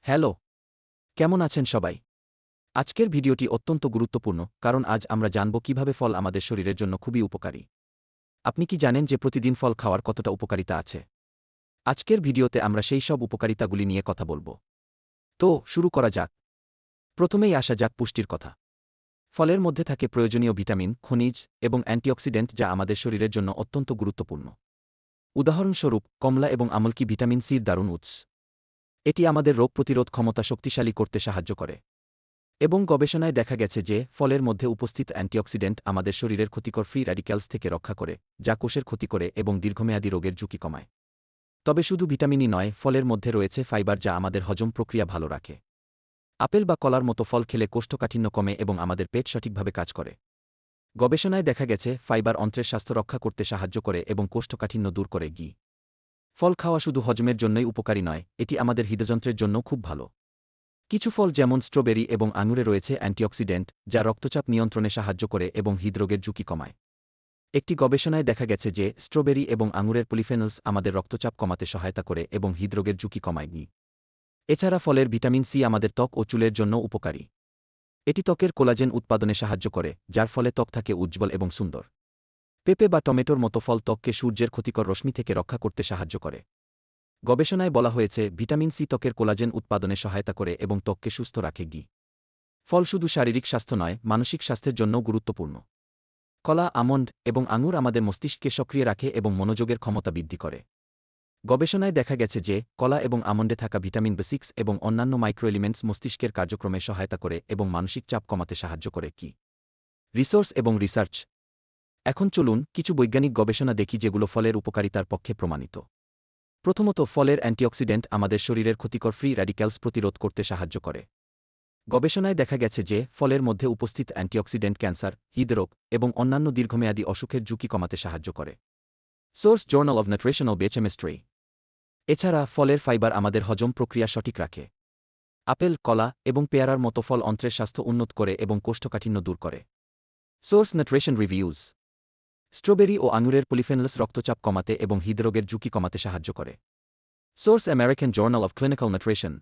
Hello, কেমন আছেন সবাই? আজকের ভিডিওটি অত্যন্ত গুরুত্বপূর্ণ কারণ আজ আমরা জানব কিভাবে ফল আমাদের শরীরের জন্য খুবই উপকারী। আপনি কি জানেন যে প্রতিদিন ফল খাওয়ার কতটা উপকারিতা আছে? আজকের ভিডিওতে আমরা সেই সব উপকারিতাগুলি নিয়ে কথা বলব। তো শুরু করা যাক। প্রথমেই আসা যাক পুষ্টির কথা। ফলের মধ্যে থাকে প্রয়োজনীয় ভিটামিন, খনিজ এবং অ্যান্টিঅক্সিডেন্ট যা আমাদের শরীরের জন্য অত্যন্ত গুরুত্বপূর্ণ। উদাহরণস্বরূপ কমলা এবং আমলকি ভিটামিন সির দারুণ উৎস। এটি আমাদের রোগ প্রতিরোধ ক্ষমতা শক্তিশালী করতে সাহায্য করে। এবং গবেষণায় দেখা গেছে যে ফলের মধ্যে উপস্থিত অ্যান্টিঅক্সিডেন্ট আমাদের শরীরের ক্ষতিকর ফ্রি র্যাডিক্যালস থেকে রক্ষা করে, যা কোষের ক্ষতি করে এবং দীর্ঘমেয়াদী রোগের ঝুঁকি কমায়। তবে শুধু ভিটামিনই নয়, ফলের মধ্যে রয়েছে ফাইবার যা আমাদের হজম প্রক্রিয়া ভালো রাখে। আপেল বা কলার মতো ফল খেলে কোষ্ঠকাঠিন্য কমে এবং আমাদের পেট সঠিকভাবে কাজ করে। গবেষণায় দেখা গেছে ফাইবার অন্ত্রের স্বাস্থ্য রক্ষা করতে সাহায্য করে এবং কোষ্ঠকাঠিন্য দূর করে। ফল খাওয়া শুধু হজমের জন্যই উপকারী নয়, এটি আমাদের হৃদযন্ত্রের জন্যও খুব ভালো। কিছু ফল যেমন স্ট্রবেরি এবং আঙুরে রয়েছে অ্যান্টিঅক্সিডেন্ট যা রক্তচাপ নিয়ন্ত্রণে সাহায্য করে এবং হৃদরোগের ঝুঁকি কমায়। একটি গবেষণায় দেখা গেছে যে স্ট্রবেরি এবং আঙুরের পলিফেনলস আমাদের রক্তচাপ কমাতে সহায়তা করে এবং হৃদরোগের ঝুঁকি কমায়। এছাড়া ফলের ভিটামিন সি আমাদের ত্বক ও চুলের জন্য উপকারী। এটি ত্বকের কোলাজেন উৎপাদনে সাহায্য করে, যার ফলে ত্বক থাকে উজ্জ্বল এবং সুন্দর। পেঁপে বা টমেটোর মতো ফল ত্বককে সূর্যের ক্ষতিকর রশ্মি থেকে রক্ষা করতে সাহায্য করে। গবেষণায় বলা হয়েছে ভিটামিন সি ত্বকের কোলাজেন উৎপাদনে সহায়তা করে এবং ত্বককে সুস্থ রাখে। ফল শুধু শারীরিক স্বাস্থ্য নয়, মানসিক স্বাস্থ্যের জন্যও গুরুত্বপূর্ণ। কলা, আমন্ড এবং আঙুর আমাদের মস্তিষ্ককে সক্রিয় রাখে এবং মনোযোগের ক্ষমতা বৃদ্ধি করে। গবেষণায় দেখা গেছে যে কলা এবং আমন্ডে থাকা ভিটামিন বি6 এবং অন্যান্য মাইক্রোএলিমেন্টস মস্তিষ্কের কার্যক্রমে সহায়তা করে এবং মানসিক চাপ কমাতে সাহায্য করে। রিসোর্স এবং রিসার্চ। এখন চলুন কিছু বৈজ্ঞানিক গবেষণা দেখি যেগুলো ফলের উপকারিতার পক্ষে প্রমাণিত। প্রথমত, ফলের অ্যান্টিঅক্সিডেন্ট আমাদের শরীরের ক্ষতিকর ফ্রি র্যাডিক্যালস প্রতিরোধ করতে সাহায্য করে। গবেষণায় দেখা গেছে যে ফলের মধ্যে উপস্থিত অ্যান্টিঅক্সিডেন্ট ক্যান্সার, হৃদরোগ এবং অন্যান্য দীর্ঘমেয়াদী অসুখের ঝুঁকি কমাতে সাহায্য করে। Source: journal of nutritional biochemistry. এছাড়া ফলের ফাইবার আমাদের হজম প্রক্রিয়া সঠিক রাখে। আপেল, কলা এবং পেয়ারার মতো ফল অন্ত্রের স্বাস্থ্য উন্নত করে এবং কোষ্ঠকাঠিন্য দূর করে। Source: nutrition reviews. স্ট্রবেরি ও আঙুরের পলিফেনলস রক্তচাপ কমাতে এবং হৃদরোগের ঝুঁকি কমাতে সাহায্য করে। Source: American journal of clinical nutrition.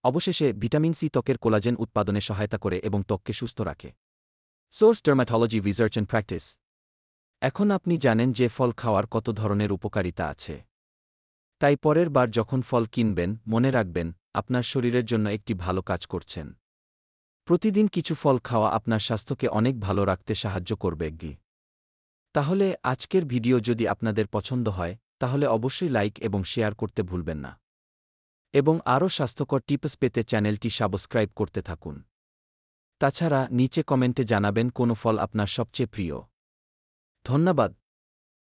অবশেষে ভিটামিন সি ত্বকের কোলাজেন উৎপাদনে সহায়তা করে এবং ত্বককে সুস্থ রাখে। Source: dermatology research and practice. এখন আপনি জানেন যে ফল খাওয়ার কত ধরনের উপকারিতা আছে। তাই পরের বার যখন ফল কিনবেন, মনে রাখবেন আপনার শরীরের জন্য একটি ভালো কাজ করছেন। প্রতিদিন কিছু ফল খাওয়া আপনার স্বাস্থ্যকে অনেক ভালো রাখতে সাহায্য করবে। তাহলে আজকের ভিডিও যদি আপনাদের পছন্দ হয়, তাহলে অবশ্যই লাইক এবং শেয়ার করতে ভুলবেন না। এবং আরও স্বাস্থ্যকর টিপস পেতে চ্যানেলটি সাবস্ক্রাইব করতে থাকুন। তাছাড়া নিচে কমেন্টে জানাবেন কোন ফল আপনার সবচেয়ে প্রিয়। ধন্যবাদ।